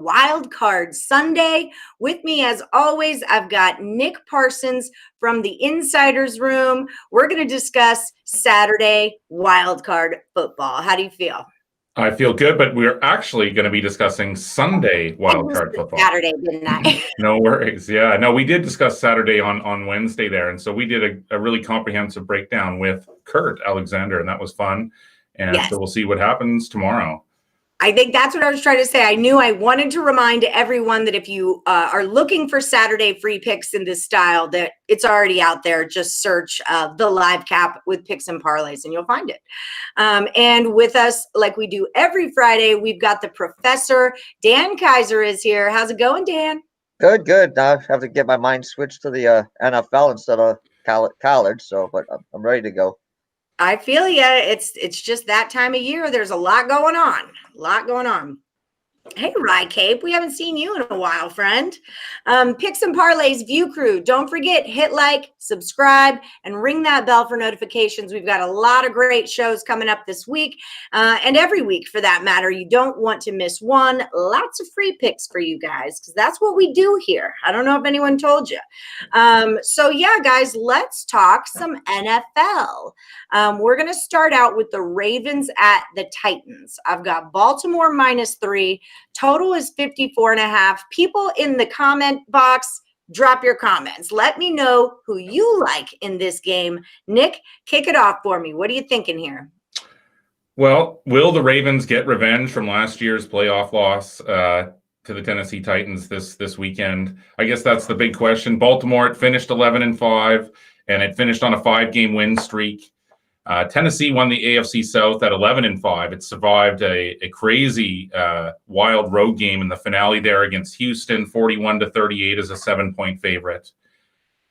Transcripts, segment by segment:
Wildcard Sunday. With me, as always, I've got Nick Parsons from the Insiders Room. We're going to discuss Saturday wildcard football. How do you feel? I feel good, but we're actually going to be discussing Sunday wildcard football. Saturday, didn't I? No worries. Yeah, no, we did discuss Saturday on Wednesday there. And so we did a really comprehensive breakdown with Kurt Alexander, and that was fun. And Yes. So we'll see what happens tomorrow. I think that's what I was trying to say. I knew I wanted to remind everyone that if you are looking for Saturday free picks in this style, that it's already out there. Just search the live cap with picks and parlays and you'll find it. And with us, like we do every Friday, we've got the professor. Dan Kaiser is here. How's it going, Dan? Good. Now I have to get my mind switched to the NFL instead of college. But I'm ready to go. I feel you. It's just that time of year. There's a lot going on. Hey, Rye Cape, we haven't seen you in a while, friend. Picks and Parlays View Crew. Don't forget, hit like, subscribe, and ring that bell for notifications. We've got a lot of great shows coming up this week and every week for that matter. You don't want to miss one. Lots of free picks for you guys because that's what we do here. I don't know if anyone told you. So yeah, guys, let's talk some NFL. We're going to start out with the Ravens at the Titans. I've got Baltimore -3. Total is 54.5. People in the comment box, drop your comments. Let me know who you like in this game. Nick, kick it off for me. What are you thinking here? Well, will the Ravens get revenge from last year's playoff loss to the Tennessee Titans this weekend? I guess that's the big question. Baltimore, it finished 11-5, and it finished on a 5-game win streak. Tennessee won the AFC South at 11-5. It survived a crazy wild road game in the finale there against Houston, 41-38 as a 7-point favorite.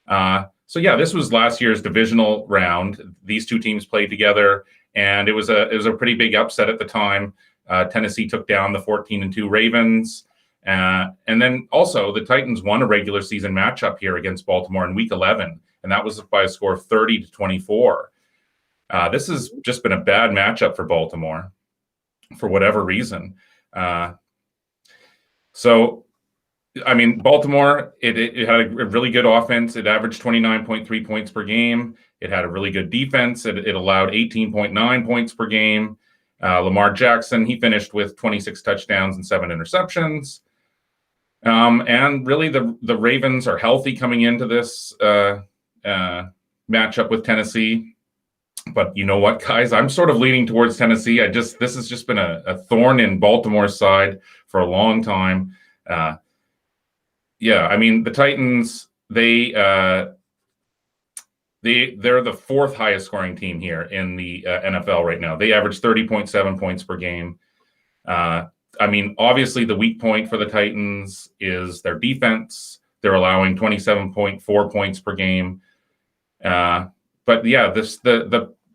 So yeah, this was last year's divisional round. These two teams played together, and it was a pretty big upset at the time. Tennessee took down the 14-2 Ravens, and then also the Titans won a regular season matchup here against Baltimore in Week 11, and that was by a score of 30-24. This has just been a bad matchup for Baltimore for whatever reason. So, I mean, Baltimore, it had a really good offense. It averaged 29.3 points per game. It had a really good defense. It allowed 18.9 points per game. Lamar Jackson, he finished with 26 touchdowns and 7 interceptions. And really, the Ravens are healthy coming into this matchup with Tennessee. But you know what, guys? I'm sort of leaning towards Tennessee. This has just been a thorn in Baltimore's side for a long time. Yeah, I mean, the Titans, they're the 4th highest scoring team here in the NFL right now. They average 30.7 points per game. I mean, obviously, the weak point for the Titans is their defense. They're allowing 27.4 points per game. But yeah,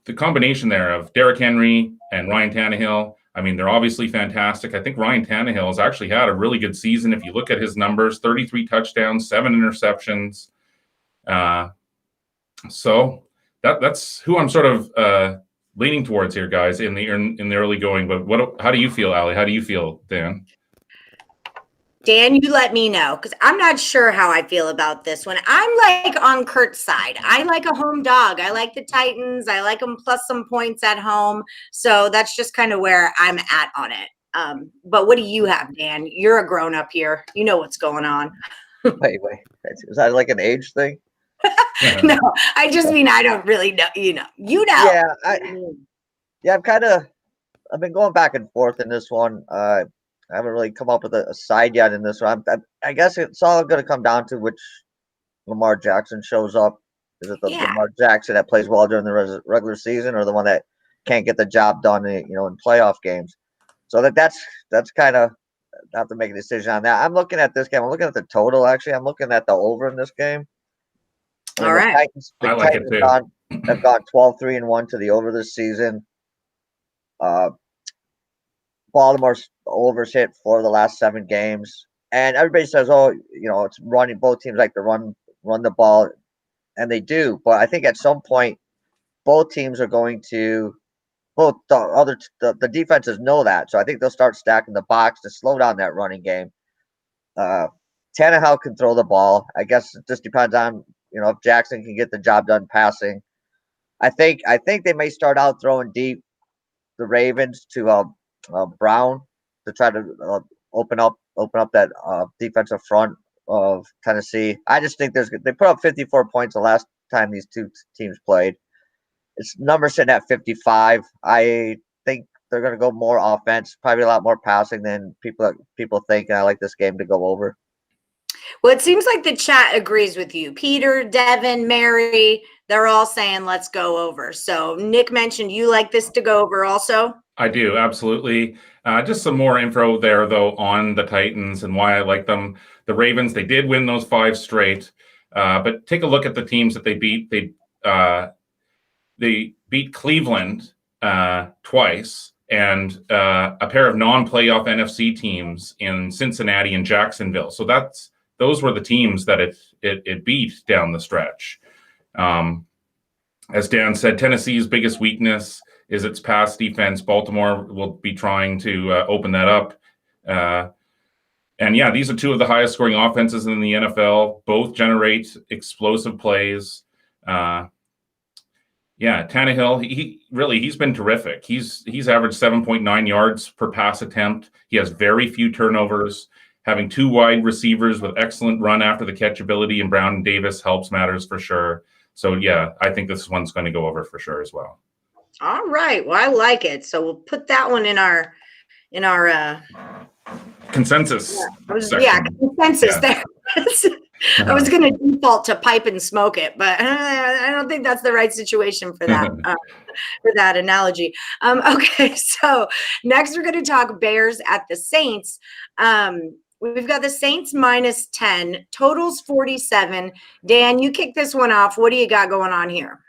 the combination there of Derrick Henry and Ryan Tannehill, I mean, they're obviously fantastic. I think Ryan Tannehill has actually had a really good season. If you look at his numbers, 33 touchdowns, 7 interceptions. So that's who I'm sort of leaning towards here, guys, in the early going. But how do you feel, Allie? How do you feel, Dan? Dan, you let me know because I'm not sure how I feel about this one. I'm like on Kurt's side. I like a home dog. I like the Titans. I like them plus some points at home. So that's just kind of where I'm at on it. But what do you have, Dan? You're a grown up here. You know what's going on. Wait. Is that like an age thing? No, I just mean I don't really know. You know. Yeah, I've been going back and forth in this one. I haven't really come up with a side yet in this one. I guess it's all going to come down to which Lamar Jackson shows up. Is it the Lamar Jackson that plays well during the regular season, or the one that can't get the job done, in playoff games? So that's kind of I have to make a decision on that. I'm looking at this game. I'm looking at the total. Actually, I'm looking at the over in this game. All right. The Titans have gone 12-3-1 to the over this season. Baltimore's overs hit for the last 7 games, and everybody says, it's running. Both teams like to run the ball, and they do. But I think at some point, both teams are going to. The defenses know that, so I think they'll start stacking the box to slow down that running game. Tannehill can throw the ball. I guess it just depends on, if Jackson can get the job done passing. I think they may start out throwing deep the Ravens to Brown to try to open up that defensive front of Tennessee. I just think they put up 54 points the last time these two teams played. It's number sitting at 55. I think they're going to go more offense, probably a lot more passing than people think. And I like this game to go over. Well, it seems like the chat agrees with you. Peter, Devin, Mary, they're all saying let's go over. So Nick mentioned you like this to go over also. I do, absolutely. Just some more info there, though, on the Titans and why I like them. The Ravens, they did win those 5 straight, but take a look at the teams that they beat. They beat Cleveland twice and a pair of non-playoff NFC teams in Cincinnati and Jacksonville. So those were the teams that it beat down the stretch. As Dan said, Tennessee's biggest weakness is its pass defense. Baltimore will be trying to open that up. And yeah, these are 2 of the highest scoring offenses in the NFL. Both generate explosive plays. Yeah, Tannehill, he's been terrific. He's averaged 7.9 yards per pass attempt. He has very few turnovers. Having 2 wide receivers with excellent run after the catch ability and Brown and Davis helps matters for sure. So yeah, I think this one's going to go over for sure as well. All right. Well, I like it. So we'll put that one in our consensus. Consensus there. I was going to default to pipe and smoke it, but I don't think that's the right situation for that for that analogy. Okay, so next we're going to talk Bears at the Saints. We've got the Saints minus 10, totals 47. Dan, you kick this one off. What do you got going on here?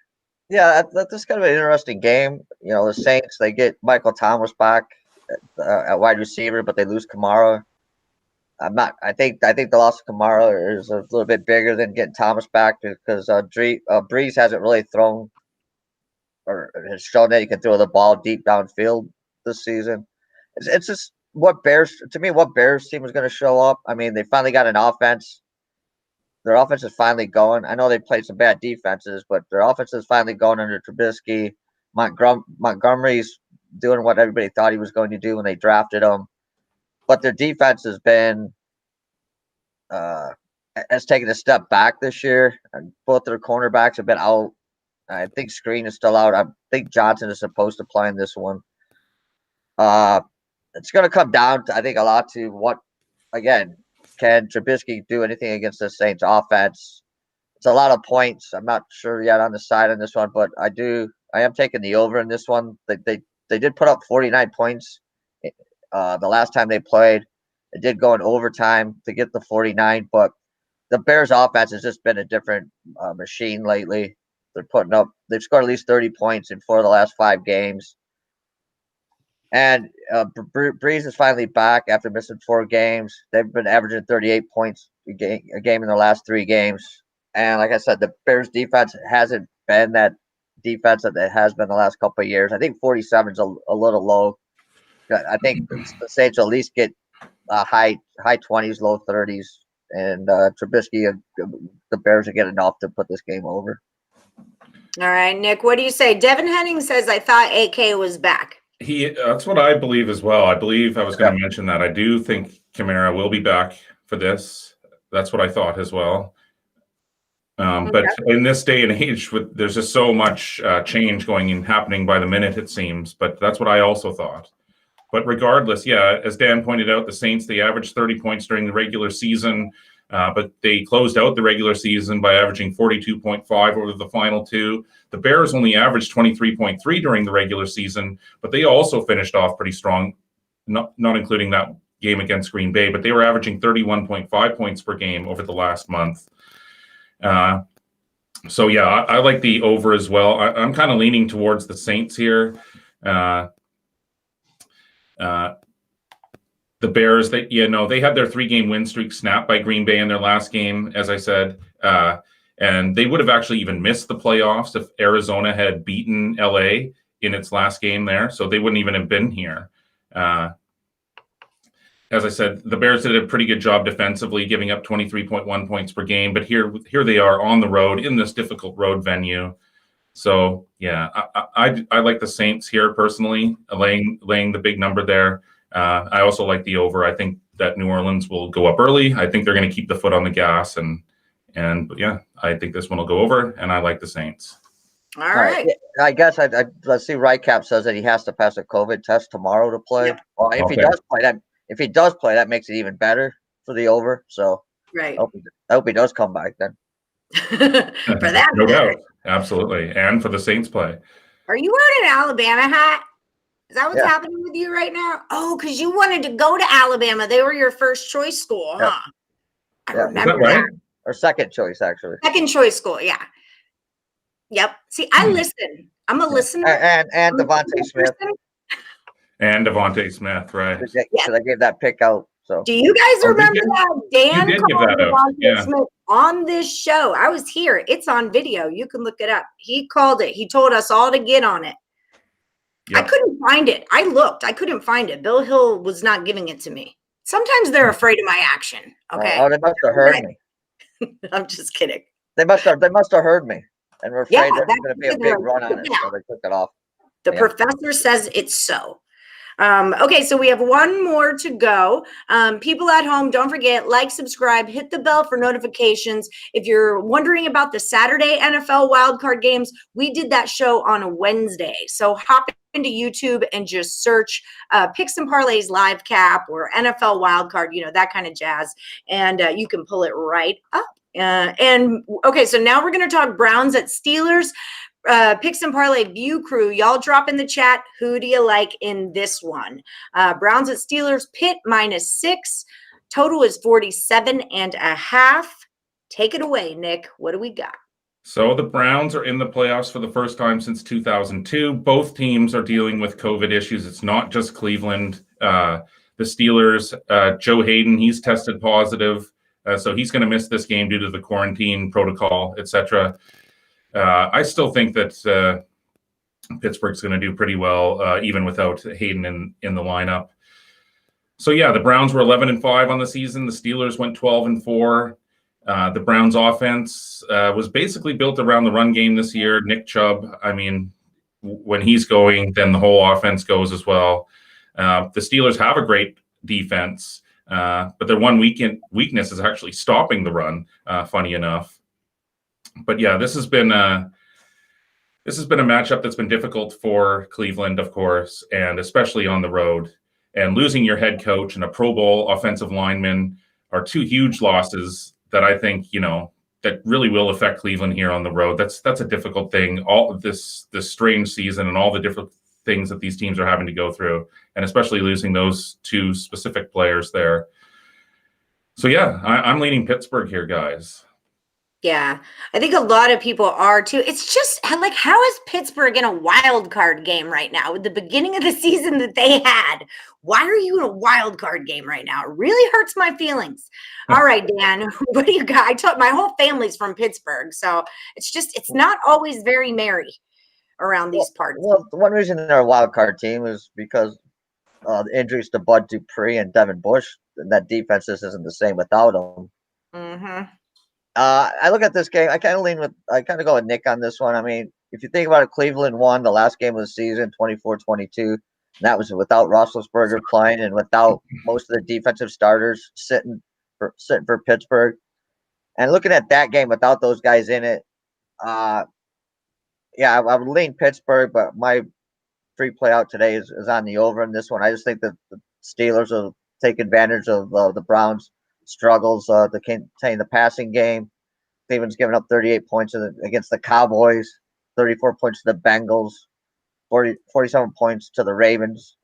Yeah, that's kind of an interesting game. The Saints, they get Michael Thomas back at wide receiver, but they lose Kamara. I think the loss of Kamara is a little bit bigger than getting Thomas back because Breeze hasn't really thrown or has shown that he can throw the ball deep downfield this season. It's just what Bears team is going to show up. I mean, they finally got an offense. Their offense is finally going. I know they played some bad defenses, but their offense is finally going under Trubisky. Montgomery's doing what everybody thought he was going to do when they drafted him. But their defense has taken a step back this year. Both their cornerbacks have been out. I think Screen is still out. I think Johnson is supposed to play in this one. It's going to come down to, I think, a lot to what, again, can Trubisky do anything against the Saints offense? It's a lot of points. I'm not sure yet on the side on this one, but I am taking the over in this one. They did put up 49 points the last time they played. It did go in overtime to get the 49, but the Bears offense has just been a different machine lately. They've scored at least 30 points in 4 of the last 5 games. And Breeze is finally back after missing 4 games. They've been averaging 38 points a game in their last 3 games. And like I said, the Bears defense hasn't been that defense that it has been the last couple of years. I think 47 is a little low. I think the Saints will at least get high 20s, low 30s, and Trubisky, the Bears will get enough to put this game over. All right, Nick, what do you say? Devin Henning says, I thought AK was back. That's what I believe as well. I believe I was going to mention that. I do think Kamara will be back for this. That's what I thought as well. But in this day and age, there's just so much change happening by the minute, it seems. But that's what I also thought. But regardless, yeah, as Dan pointed out, the Saints, they averaged 30 points during the regular season, but they closed out the regular season by averaging 42.5 over the final 2. The Bears only averaged 23.3 during the regular season, but they also finished off pretty strong, not including that game against Green Bay, but they were averaging 31.5 points per game over the last month. So, yeah, I like the over as well. I'm kind of leaning towards the Saints here. The Bears, they had their 3-game win streak snapped by Green Bay in their last game, as I said, and they would have actually even missed the playoffs if Arizona had beaten LA in its last game there, so they wouldn't even have been here. as I said, the Bears did a pretty good job defensively, giving up 23.1 points per game. But here they are on the road in this difficult road venue. So yeah, I like the Saints here personally, laying the big number there. I also like the over. I think that New Orleans will go up early. I think they're going to keep the foot on the gas, and yeah, I think this one will go over, and I like the Saints. All right. I guess let's see. Rycap says that he has to pass a COVID test tomorrow to play. Yep. Well, if he does play, that makes it even better for the over. So Right. I hope he does come back then. For that No matter. doubt. Absolutely. And for the Saints play. Are you wearing an Alabama hat? Is that what's happening with you right now? Oh, because you wanted to go to Alabama. They were your first choice school, huh? I remember that. Right? Or second choice, actually. Second choice school, yeah. Yep. See, I listen. I'm a listener. And Devontae Smith. And Devontae Smith, right? Because I gave that pick out. So do you guys remember that? Dan called Devontae Smith on this show. I was here. It's on video. You can look it up. He called it. He told us all to get on it. Yep. I couldn't find it. I looked. I couldn't find it. Bill Hill was not giving it to me. Sometimes they're afraid of my action. Okay. Oh, they must have heard me. I'm just kidding. They must have heard me. And we're afraid there's going to be a big run on it. So they took it off. The professor says it's so. Okay, so we have one more to go. People at home, don't forget, like, subscribe, hit the bell for notifications. If you're wondering about the Saturday NFL wildcard games, we did that show on a Wednesday. So hop into YouTube and just search Picks and Parlays live cap or NFL wildcard, that kind of jazz. And you can pull it right up. And okay, so now we're going to talk Browns at Steelers. Picks and Parlay View Crew, y'all drop in the chat. Who do you like in this one? Browns at Steelers, Pitt -6. Total is 47.5. Take it away, Nick. What do we got? So the Browns are in the playoffs for the first time since 2002. Both teams are dealing with COVID issues. It's not just Cleveland. The Steelers, Joe Hayden, he's tested positive. So he's going to miss this game due to the quarantine protocol, etc. I still think that Pittsburgh's going to do pretty well, even without Hayden in the lineup. So yeah, the Browns were 11-5 on the season. The Steelers went 12-4. The Browns offense was basically built around the run game this year. Nick Chubb, I mean, when he's going, then the whole offense goes as well. The Steelers have a great defense, but their one weakness is actually stopping the run, funny enough. But yeah, this has been a matchup that's been difficult for Cleveland, of course, and especially on the road. And losing your head coach and a Pro Bowl offensive lineman are two huge losses that I think, that really will affect Cleveland here on the road. That's a difficult thing. All of this strange season and all the different things that these teams are having to go through, and especially losing those two specific players there. So yeah, I'm leaning Pittsburgh here, guys. Yeah, I think a lot of people are too. It's just like, how is Pittsburgh in a wild card game right now with the beginning of the season that they had? Why are you in a wild card game right now? It really hurts my feelings. All right, Dan, what do you got? My whole family's from Pittsburgh, so it's not always very merry around these parts. Well, one reason they're a wild card team is because the injuries to Bud Dupree and Devin Bush. That defense isn't the same without them. Mm-hmm. I look at this game. I kind of go with Nick on this one. I mean, if you think about it, Cleveland won the last game of the season, 24-22. That was without Roethlisberger playing and without most of the defensive starters sitting for Pittsburgh. And looking at that game without those guys in it, I would lean Pittsburgh, but my free play out today is on the over in this one. I just think that the Steelers will take advantage of the Browns' struggles to contain the passing game. Cleveland's given up 38 points against the Cowboys, 34 points to the Bengals, 47 points to the Ravens.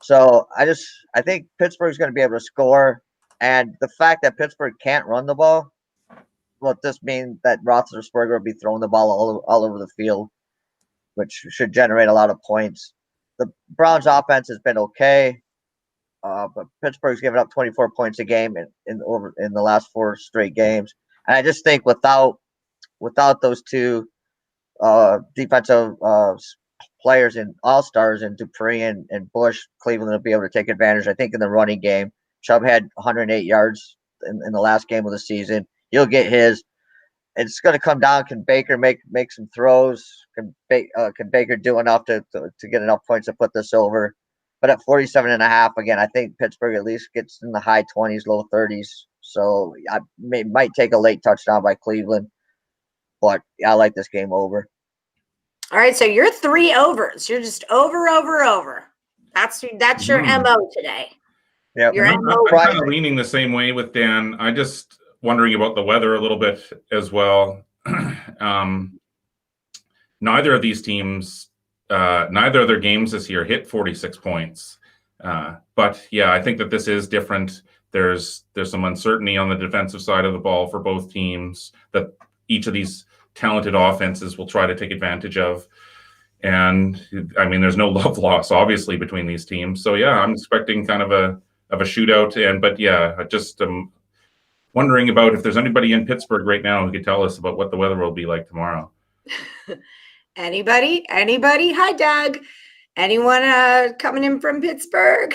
So I think Pittsburgh's going to be able to score, and the fact that Pittsburgh can't run the ball, will just mean that Roethlisberger will be throwing the ball all over the field, which should generate a lot of points. The Browns' offense has been okay. But Pittsburgh's given up 24 points a game in the last 4 straight games, and I just think without those two defensive players and all-stars and Dupree and Bush, Cleveland will be able to take advantage. I think in the running game, Chubb had 108 yards in the last game of the season. He'll get his. It's going to come down. Can Baker make some throws? Can Baker do enough to get enough points to put this over? But at 47.5, again, I think Pittsburgh at least gets in the high 20s, low 30s. So I might take a late touchdown by Cleveland. But I like this game over. All right, so you're 3 overs. You're just over. That's your MO today. Yeah, I'm kind of leaning the same way with Dan. I just wondering about the weather a little bit as well. Neither of these teams, neither of their games this year hit 46 points. But yeah, I think that this is different. There's some uncertainty on the defensive side of the ball for both teams that each of these talented offenses will try to take advantage of. And I mean, there's no love loss, obviously, between these teams. So yeah, I'm expecting kind of a shootout. But yeah, I just wondering about if there's anybody in Pittsburgh right now who could tell us about what the weather will be like tomorrow. Anybody? Hi, Doug. Anyone coming in from Pittsburgh?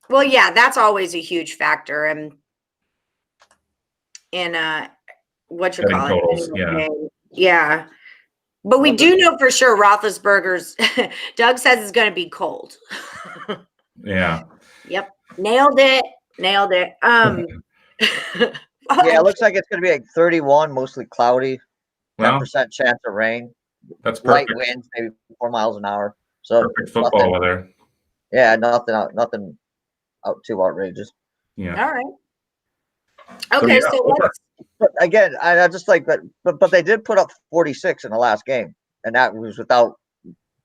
Well, yeah, that's always a huge factor. And in what you call totals, it. Yeah. But we do know for sure Roethlisberger's, Doug says it's going to be cold. Yeah. Yep. Nailed it. Yeah, it looks like it's going to be like 31, mostly cloudy, 10% chance of rain. That's perfect. Light winds, maybe 4 miles an hour. So perfect football weather. Yeah, nothing out too outrageous. Yeah. All right. Okay, so let's. But again, I just like that, but they did put up 46 in the last game, and that was without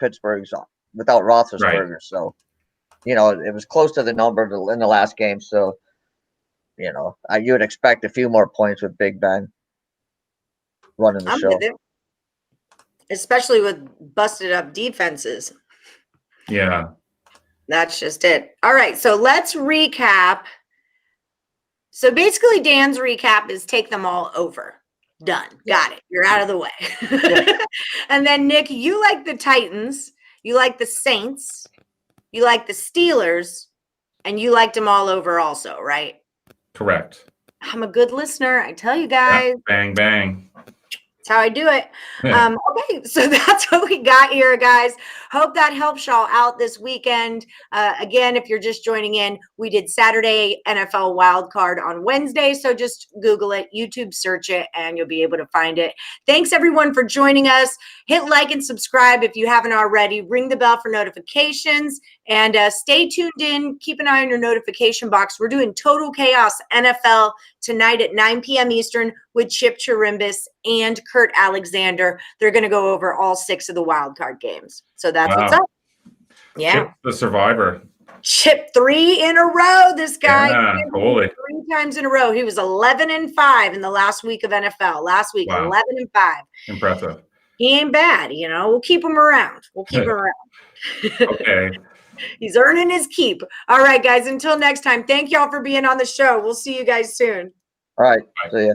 without Roethlisberger. Right. So, it was close to the number in the last game. So, you would expect a few more points with Big Ben running the show, especially with busted up defenses. Yeah, that's just it. All right, so let's recap. So basically, Dan's recap is take them all over. Done. Got it. You're out of the way. Yeah. And then, Nick, you like the Titans. You like the Saints. You like the Steelers. And you liked them all over also, right? Correct. I'm a good listener. I tell you guys. Yeah, bang, bang. That's how I do it. Okay, so that's what we got here, guys. Hope that helps y'all out this weekend. Again, if you're just joining in, we did Saturday NFL Wildcard on Wednesday, so just Google it, YouTube search it, and you'll be able to find it. Thanks, everyone, for joining us. Hit like and subscribe if you haven't already. Ring the bell for notifications, and stay tuned in. Keep an eye on your notification box. We're doing Total Chaos NFL tonight at 9 p.m. Eastern with Chip Chirimbus and Kurt Alexander. They're going to go over all 6 of the wild card games. So that's what's up. Yeah. Chip the survivor. Chip 3 in a row. This guy. Yeah, holy. 3 times in a row. He was 11-5 in the last week of NFL. Last week, wow. 11-5. Impressive. He ain't bad. We'll keep him around. Okay. He's earning his keep. All right, guys. Until next time, thank y'all for being on the show. We'll see you guys soon. All right. See ya.